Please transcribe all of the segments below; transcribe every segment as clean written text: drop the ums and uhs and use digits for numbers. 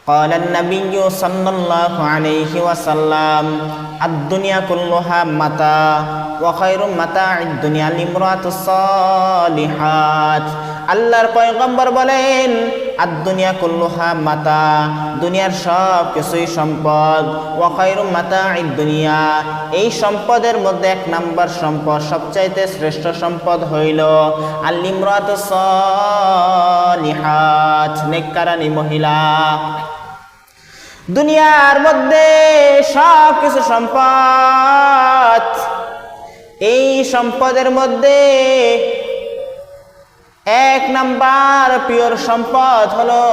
قال النبي صلى الله عليه وسلم الدنيا كلها متاع وخير متاع الدنيا الامرأة الصالحات আল্লাহর পয়গম্বর বলেন আদ-দুনিয়া কুল্লুহা মাতা, দুনিয়ার সব কিছুই সম্পদ। ওয়া খায়রু মাতা'id দুনিয়া, এই সম্পদের মধ্যে এক নাম্বার সম্পদ, সবচাইতে শ্রেষ্ঠ সম্পদ হইল আল-ইমরাতুস সালিহাত, নেককারানী মহিলা। দুনিয়ার মধ্যে সব কিছু সম্পদ, এই সম্পদের মধ্যে এক নাম্বার পিওর সম্পদ হলো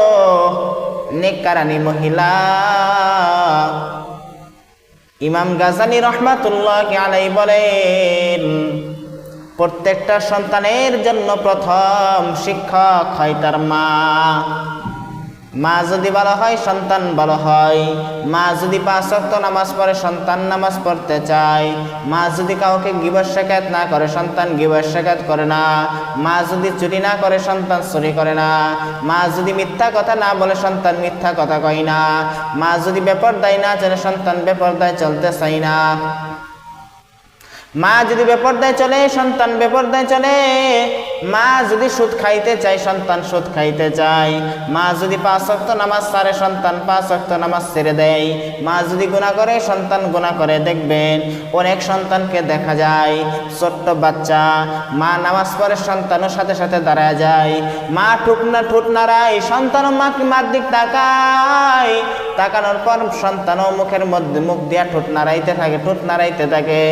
নেককারানী মহিলা। ইমাম গাজালি রহমাতুল্লাহি আলাইহি বলেন প্রত্যেকটা সন্তানের জন্য প্রথম শিক্ষক হয় তার মা। মা যদি ভালো হয় সন্তান ভালো হয়। মা যদি 5 ওয়াক্ত নামাজ পড়ে সন্তান নামাজ পড়তে চায়। মা যদি কাউকে গীবত শিকায়ত না করে সন্তান গীবত শিকায়ত করে না। মা যদি চুরি না করে সন্তান চুরি করে না। মা যদি মিথ্যা কথা না বলে সন্তান মিথ্যা কথা কয় না। মা যদি বেপরদায় না চলে সন্তান বেপরদায় চলতে চায় না। মা যদি বেপরদায় চলে সন্তান বেপরদায় চলে। মা যদি সুদ খাইতে চায় সন্তান সুদ খাইতে চায়। মা যদি 5 ওয়াক্ত নামাজ ছাড়ে সন্তান 5 ওয়াক্ত নামাজ ছেড়ে দেয়। মা যদি গুনাহ করে সন্তান গুনাহ করে। দেখবেন অনেক সন্তানকে দেখা যায় ছোট্ট বাচ্চা মা নামাজ পড়ে সন্তানও সাথে সাথে দাঁড়ায় যায়। মা ঠুট নাড়ায় সন্তানও মার দিক তাকায়। তাকানোর পর সন্তানও মুখের মধ্যে মুখ দিয়া ঠোঁট নাড়াইতে থাকে।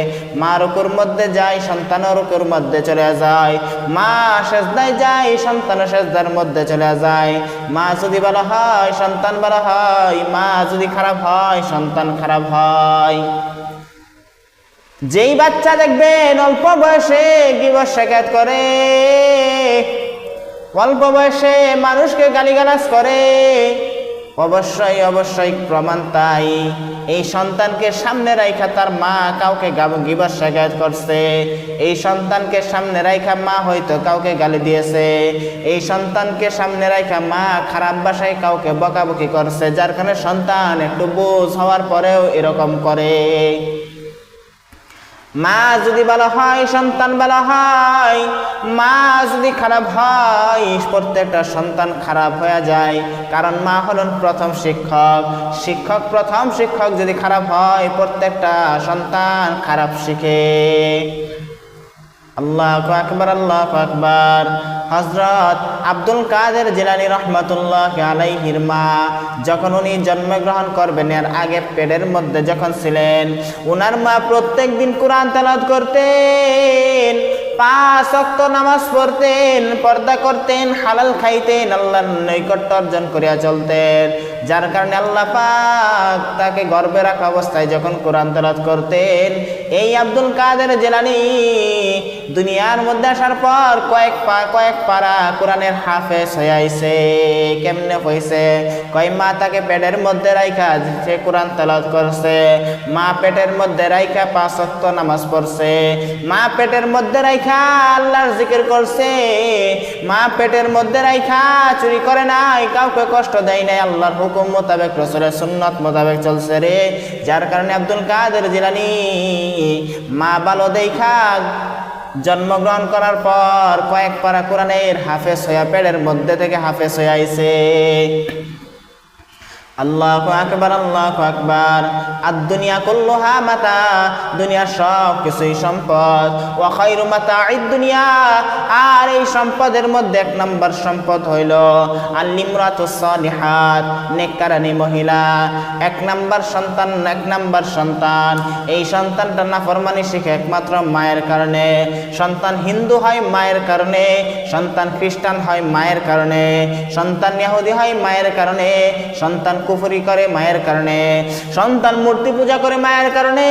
মা রুকুর মধ্যে যায় সন্তানও রুকুর মধ্যে চলে যায়। মা সেজদায় যায় সন্তানও সেজদার মধ্যে চলে যায়। মা যদি ভালো হয় সন্তান ভালো হয়। মা যদি খারাপ হয় সন্তান খারাপ হয়। যেই বাচ্চা দেখবেন অল্প বয়সে গীবত শিকায়ত করে, অল্প বয়সে মানুষকে গালিগালাজ করে, অবশ্যই প্রমাণ তাই এই সন্তানকে সামনে রাইখা তার মা কাউকে গীবত শিকায়ত করছে। এই সন্তানকে সামনে রাইখা মা হয়তো কাউকে গালি দিয়েছে। এই সন্তানকে সামনে রাইখা মা খারাপ ভাষায় কাউকে বকাবকি করছে, যার কারণে সন্তান একটু বুঝ হওয়ার পরেও এরকম করে। মা যদি ভালো হয় সন্তান ভালো হয়। মা যদি খারাপ হয় প্রত্যেকটা সন্তান খারাপ হয়ে যায়। কারণ মা হলেন প্রথম শিক্ষক। প্রথম শিক্ষক যদি খারাপ হয় প্রত্যেকটা সন্তান খারাপ শিখে। আল্লাহু আকবার আল্লাহু আকবার। হযরত আব্দুল কাদের জিলানী রাহমাতুল্লাহি আলাইহির মা যখন উনি জন্মগ্রহণ করবেন এর আগে পেটের মধ্যে যখন ছিলেন উনার মা প্রত্যেকদিন কোরআন তেলাওয়াত করতেন, 5 ওয়াক্ত নামাজ পড়তেন, পর্দা করতেন, হালাল খাইতেন, আল্লাহর নৈকট্য অর্জন করিয়া চলতেন। যার কারণে আল্লাহ পাক তাকে গর্ভে রাখা অবস্থায় যখন কোরআন তেলাওয়াত করতেন, এই আব্দুল কাদের জিলানী দুনিয়ার মধ্যে আসার পর কয়েক পারা কোরআনের হাফেজ হয়ে আইছে। কেমনে হইছে? কয় মা তাকে পেটের মধ্যে রাইখা সে কোরআন তেলাওয়াত করছে। মা পেটের মধ্যে রাইখা 5 ওয়াক্ত নামাজ পড়ছে। মা পেটের মধ্যে রাইখা আল্লাহর জিকির করছে। মা পেটের মধ্যে রাইখা চুরি করে নাই, কাউকে কষ্ট দেয় নাই, আল্লাহর হুকুম মোতাবেক রাসূলের সুন্নাত মোতাবেক চলছে রে। যার কারণে আব্দুল কাদের জিলানী মা ভালো দেখা জন্মগ্রহণ করার পর কয়েক পারা কোরআনের হাফেজ হইয়া পেটের মধ্যে থেকে হাফেজ হয়ে আইছে। আল্লাহু আকবার আল্লাহু আকবার। আদ-দুনিয়া কুল্লুহা মাতা, দুনিয়ার সব কিছুই সম্পদ। ওয়া খায়রু মাতা'id দুনিয়া, আর এই সম্পদের মধ্যে এক নাম্বার সম্পদ হইল আল-ইমরাতুস সালিহাত, নেককারানী মহিলা। এক নাম্বার সন্তান, এই সন্তানটা নাফরমানি শিখে একমাত্র মায়ের কারণে। সন্তান হিন্দু হয় মায়ের কারণে, সন্তান খ্রিস্টান হয় মায়ের কারণে, সন্তান ইহুদি হয় মায়ের কারণে, সন্তান কুফরি করে মায়ের কারণে, সন্তান মূর্তি পূজা করে মায়ের কারণে,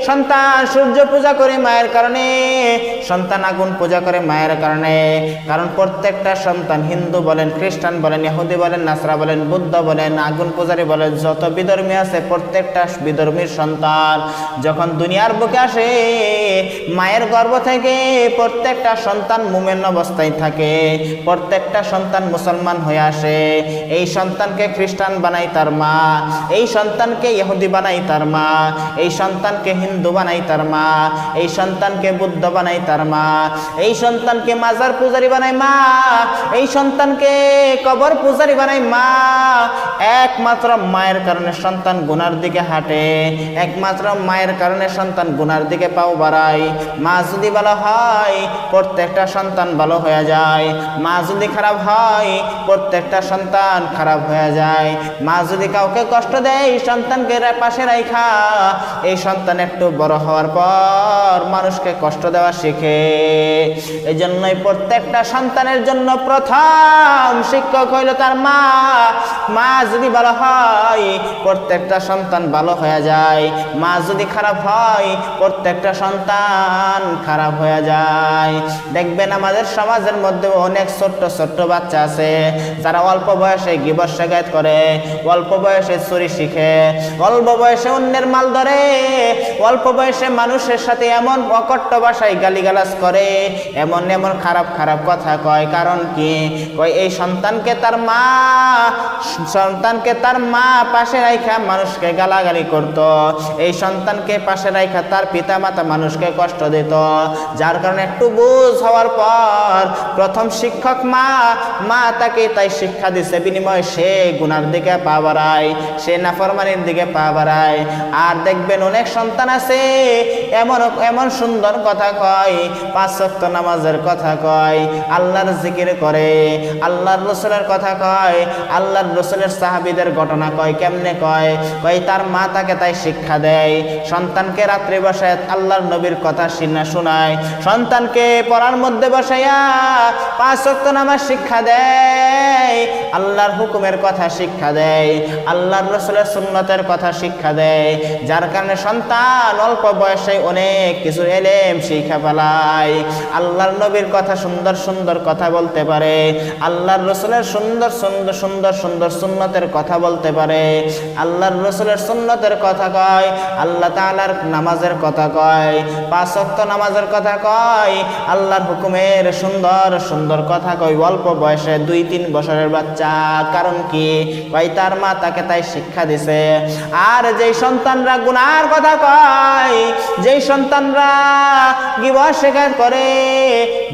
সন্তান সূর্য পূজা করে মায়ের কারণে, সন্তান আগুন পূজা করে মায়ের কারণে। কারণ প্রত্যেকটা সন্তান হিন্দু বলেন, খ্রিস্টান বলেন, ইহুদি বলেন, নাসরা বলেন, বুদ্ধ বলেন, আগুন পূজারী বলেন, যত বিধর্মী আছে প্রত্যেকটা বিধর্মীর সন্তান যখন দুনিয়ার বুকে আসে মায়ের গর্ভ থেকে প্রত্যেকটা সন্তান মুমিন অবস্থায় থাকে, প্রত্যেকটা সন্তান মুসলমান হয়ে আসে। এই সন্তানকে খ্রিস্টান বানাই তার মা, এই সন্তানকে ইহুদি বানাই তার মা, এই সন্তানকে হিন্দু বানাই তার মা, এই সন্তানকে বুদ্ধ বানাই তার মা, এই সন্তানকে মাজার পূজারি বানাই মা, এই সন্তানকে কবর পূজারি বানাই মা। একমাত্র মায়ের কারণে সন্তান গুনার দিকে হাঁটে, একমাত্র মায়ের কারণে সন্তান গুনার দিকে পাও বাড়ায়। মা যদি ভালো হয় প্রত্যেকটা সন্তান ভালো হয়ে যায়, মা যদি খারাপ হয় প্রত্যেকটা সন্তান খারাপ হয়ে যায়। মা যদি কাউকে কষ্ট দেয় সন্তানকে পাশে রাখা, এই সন্তান একটু বড় হওয়ার পর মানুষকে কষ্ট দেওয়া শিখে। এই জন্যই প্রত্যেকটা সন্তানের জন্য প্রথম শিক্ষক হইল তার মা। মা যদি ভালো হয় প্রত্যেকটা সন্তান ভালো হয়ে যায়, মা যদি খারাপ হয় প্রত্যেকটা সন্তান খারাপ হয়ে যায়। দেখবেন আমাদের সমাজের মধ্যে অনেক ছোট্ট ছোট্ট বাচ্চা আছে যারা অল্প বয়সে গীবত শিকায়ত করে, অল্প বয়সে চুরি শিখে, অল্প বয়সে অন্যের মাল ধরে, অল্প বয়সে মানুষের সাথে এমন অকট্ট ভাষায় গালিগালাজ করে, এমন এমন খারাপ খারাপ কথা কয়। কারণ কি কয় এই সন্তানকে তার মা পাশে রাখা মানুষকে গালাগালি করত, এই সন্তানকে পাশে রাখা তার পিতা মাতা মানুষকে কষ্ট দিত। যার কারণে একটু বুঝ হওয়ার পর প্রথম শিক্ষক মা তাকে তাই শিক্ষা দিছে, বিনিময়ে সে গুনার দিকে পা বাড়ায়, সে নাফরমানির দিকে পা বাড়ায়। আর দেখবেন অনেক সন্তান আছে এমন এমন সুন্দর কথা কয়, 5 ওয়াক্ত নামাজের কথা কয়, আল্লাহর জিকির করে, আল্লাহর রসুলের কথা কয়, আল্লাহর রসুলের সাহাবীদের ঘটনা কয়। কেমনে কয় তার মা তাকে তাই শিক্ষা দেয়, সন্তানকে রাত্রে বসায় আল্লাহর নবীর কথা শোনায়, সন্তানকে পড়ার মধ্যে বসাইয়া 5 ওয়াক্ত নামাজ শিক্ষা দেয়, আল্লাহর হুকুমের কথা শিক্ষা দেয়, আল্লাহর রসুলের সুন্নতের কথা শিক্ষা দেয়। যার কারণে সন্তান অল্প বয়সে অনেক কিছু এলেম শিক্ষা ফেলায়, আল্লাহর নবীর কথা সুন্দর সুন্দর কথা বলতে পারে, আল্লাহর রসুলের সুন্দর সুন্দর সুন্দর সুন্দর সুন্নতের কথা বলতে পারে, আল্লাহর রসুলের সুন্নতের কথা কয়, আল্লাহ তাআলার নামাজের কথা কয়, 5 ওয়াক্ত নামাজের কথা কয়, আল্লাহর হুকুমের সুন্দর সুন্দর কথা কয় অল্প বয়সে 2-3 বছরের বাচ্চা। কারণ কি তার মা তাকে তাই শিক্ষা দিছে। আর যেই সন্তানরা গুনার কথা কয়, যেই সন্তানরা গীবত শিকায়ত করে,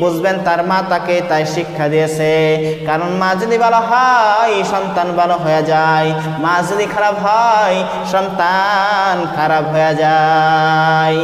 বুঝবেন তার মা তাকে তাই শিক্ষা দিয়েছে। কারণ মা যদি ভালো হয় সন্তান ভালো হয়ে যায়, মা যদি খারাপ হয় সন্তান খারাপ হয়ে যায়।